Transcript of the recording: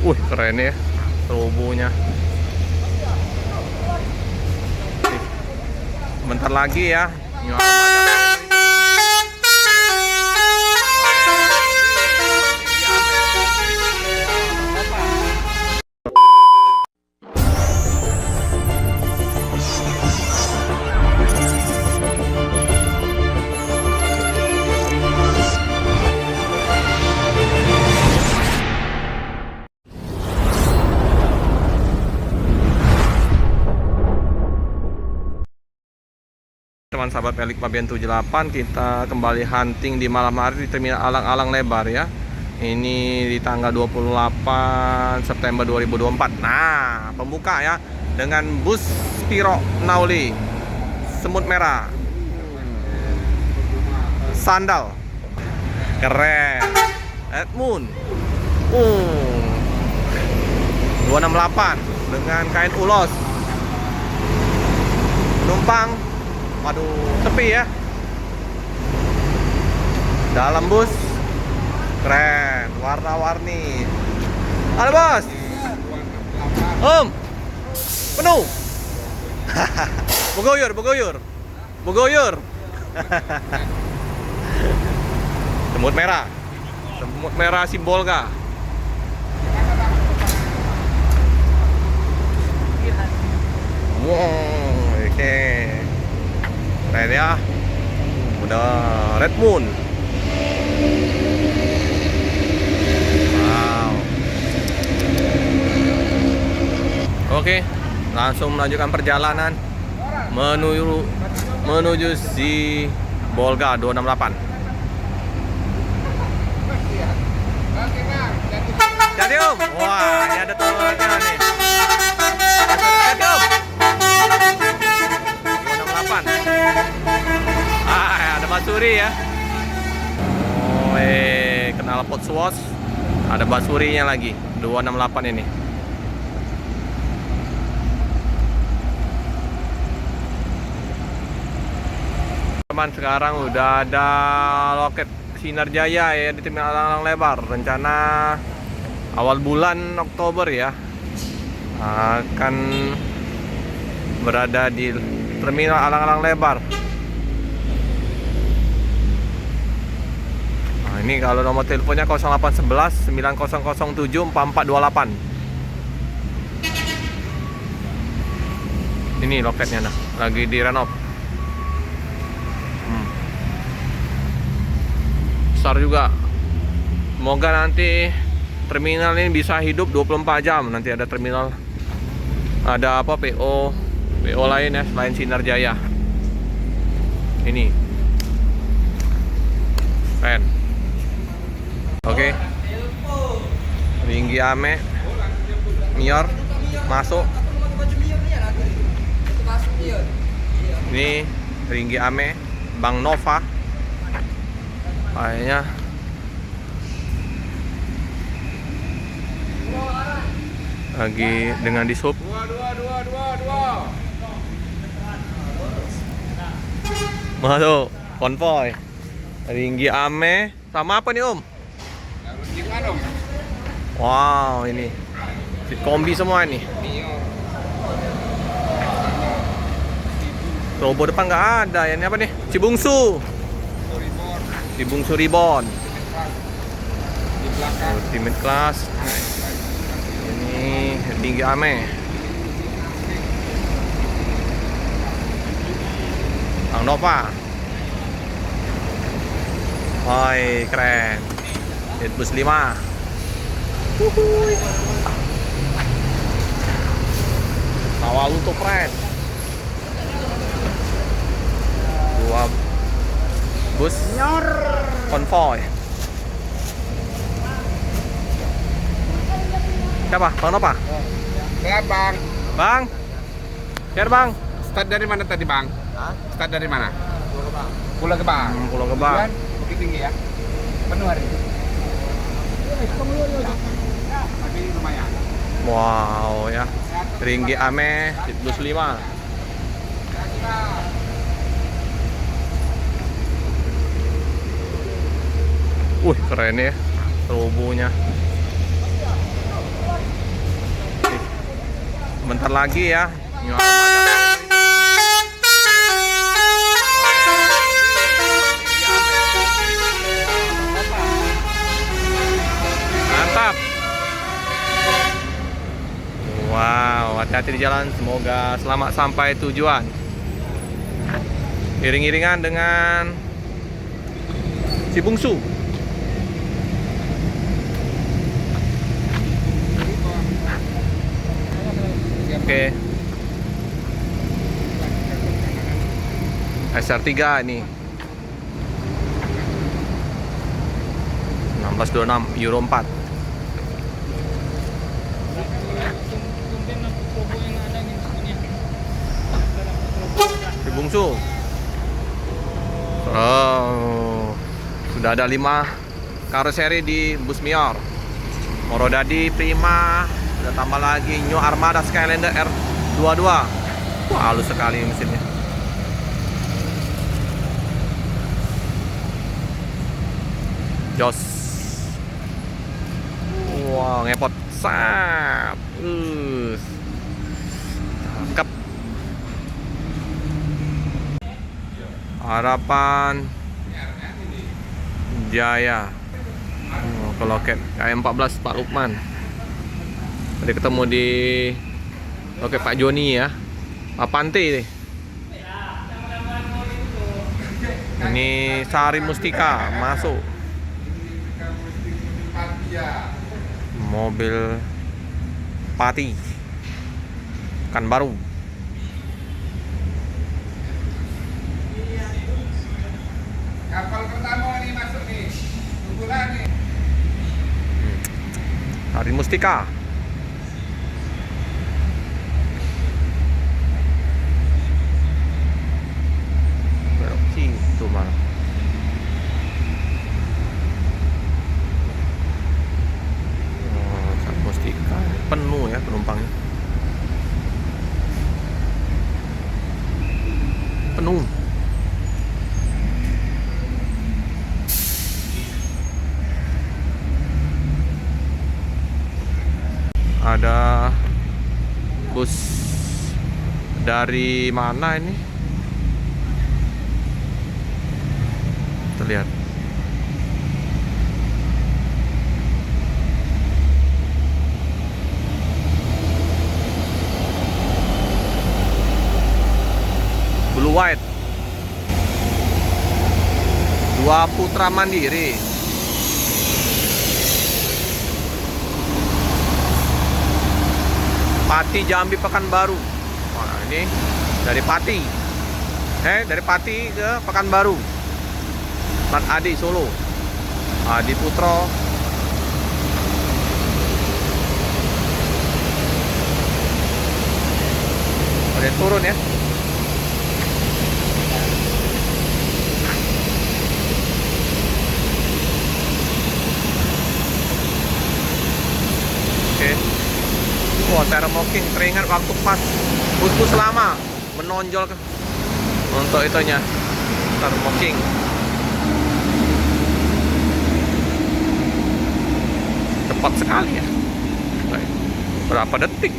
Keren ya tubuhnya. Bentar lagi ya. New Armada. Teman sahabat Pelik Pabean 78, kita kembali hunting di malam hari di terminal Alang-Alang Lebar ya. Ini di tanggal 28 September 2024. Nah, pembuka ya dengan bus Spiro Nauli semut merah. Sandal. Keren. Edmund. 268 dengan kain ulos. Penumpang, waduh, sepi ya. Dalam bus keren, warna-warni. Halo bos. Penuh. Bogoyur. Semut merah Simbolga. Wow, oke. Keren ya. Udah Red Moon. Wow. Oke, langsung melanjutkan perjalanan menuju si Bolga 268. Jadi Om. Wah, ini ada telurnya nih. Jadi Om. 268. Ada basuri ya. Kenal pot swatch. Ada basurinya lagi. 268 ini. Teman, sekarang udah ada loket Sinar Jaya ya di terminal Alang-Alang Lebar. Rencana awal bulan Oktober ya akan berada di terminal Alang-Alang Lebar. Nah, ini kalau nomor teleponnya 0811 9007 4428. Ini loketnya nah, lagi direnov. Besar juga. Semoga nanti terminal ini bisa hidup 24 jam. Nanti ada terminal, ada apa, PO lain ya selain Sinar Jaya. Ini keren. Oke. Ringgi Ame Mior masuk. Ini Ringgi Ame Bang Nova. Kayaknya lagi dengan di sub. Masuk konvoy Ringgi Ame sama apa nih Om? Wow, ini kombi semua ini. Robo depan nggak ada ya. Ini apa nih? Cibungsu Ribon. Di belakang Ultimate Class. Ini Ringgi Ame. Bang Nova. Woi, keren. Bus 5. Awal untuk keren. 2 bus konvoy. Siapa? Bang Nova? Ya Bang. Bang? Siapa Bang? Start dari mana tadi Bang? Hah? Start dari mana? Pulau Gebang. Pulau Gebang. Bukit Tinggi ya? Penuh hari ini? Tapi lumayan. Wow ya. Ringgi Ame bus 5. Keren ya tubuhnya. Bentar lagi ya. New Armada. Mantap. Wow, hati-hati di jalan. Semoga selamat sampai tujuan. Iring-iringan dengan si bungsu. Oke. SR3 ini 1626 Euro 4. Si bungsu. Oh, sudah ada 5 karoseri di bus Mior. Morodadi Prima. Udah tambah lagi New Armada Skylander R22. Wah, halus sekali mesinnya. Jos. Wah, ngepot. Sap. Cakep. Harapan Jaya. Kalau kayak KM14 Pak Lukman. Tadi ketemu di oke Pak Joni ya. Pak Panti nih. Ini Sari Mustika masuk. Mobil Pati kan baru. Kapal pertama nih masuk nih. Tunggulah nih. Sari Mustika. Belok situ malah. Oh, Sari Mustika penuh ya penumpangnya. Penuh. Ada bus dari mana ini? Terlihat. Blue White. 2 Putra Mandiri. Pati Jambi Pekanbaru. Wah, ini dari Pati. Dari Pati ke Pekanbaru. Mat Adi Solo. Adi Putro. Udah turun ya. Oke. Wah, thermoking teringat waktu pas bus-bus lama menonjol untuk itunya thermoking. Cepat sekali ya. Berapa detik?